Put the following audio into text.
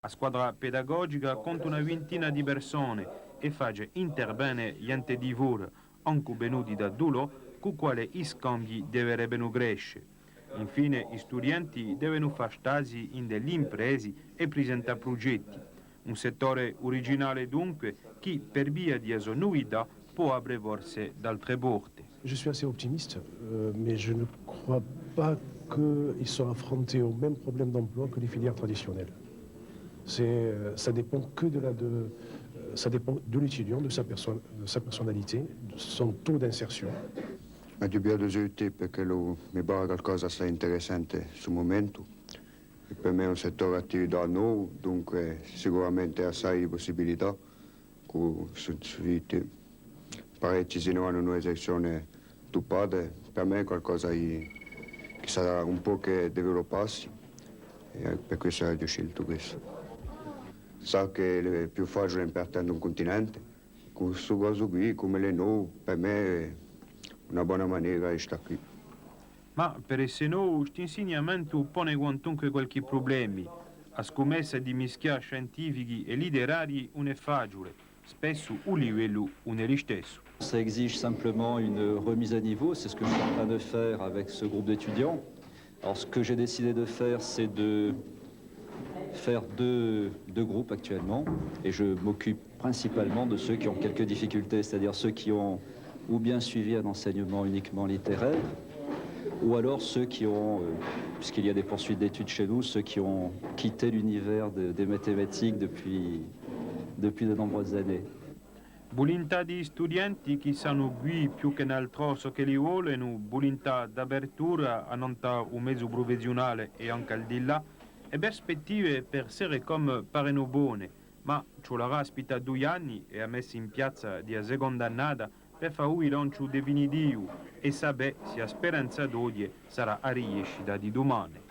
La squadra pedagogica conta una ventina di persone e fa interbene gli antedivor, anche venuti da Dulo, con quale i scambi dovrebbero crescere. Infine, gli studenti devono fare stasi in delle imprese e presentare progetti. Un settore originale dunque che, per via di sua novità, può abbrevvarsi d'altre porte. Je suis assez optimiste, mais je ne crois pas qu'ils sont affrontés aux mêmes problèmes d'emploi que les filières traditionnelles. Ça dépend ça dépend de l'étudiant, de sa personnalité, de son taux d'insertion. Ma dobbiamo aiutare perché mi pare qualcosa assai interessante sul momento. E per me è un settore attività nuovo, dunque sicuramente assai di possibilità. Parecchi se ne hanno un'esercitazione tuppata, per me è qualcosa che sarà un po' che svilupparsi e per questo ho scelto questo. So che è più facile impartire un continente, con questo caso qui, come le nuove, per me è una buona maniera di stare qui. Ma per essere noi, questo insegnamento pone quantunque qualche problema. La scommessa di mischiare scientifici e literari non è facile, spesso un livello non è lo stesso. Ça exige simplement une remise à niveau, c'est ce que je suis en train de faire avec ce groupe d'étudiants. Alors ce que j'ai décidé de faire, c'est de faire deux groupes actuellement, et je m'occupe principalement de ceux qui ont quelques difficultés, c'est-à-dire ceux qui ont ou bien suivi un enseignement uniquement littéraire, ou alors ceux qui ont, puisqu'il y a des poursuites d'études chez nous, ceux qui ont quitté l'univers des mathématiques depuis de nombreuses années. Volontà di studenti che sanno qui più che altro che li vogliono, volontà d'apertura a non un mezzo professionale e anche al di là, e prospettive per essere come paiono buone, ma ci l'ha ospita 2 anni e ha messo in piazza di seconda annata per fare un lancio definitivo e sapere se la speranza d'oggi sarà a riuscita di domani.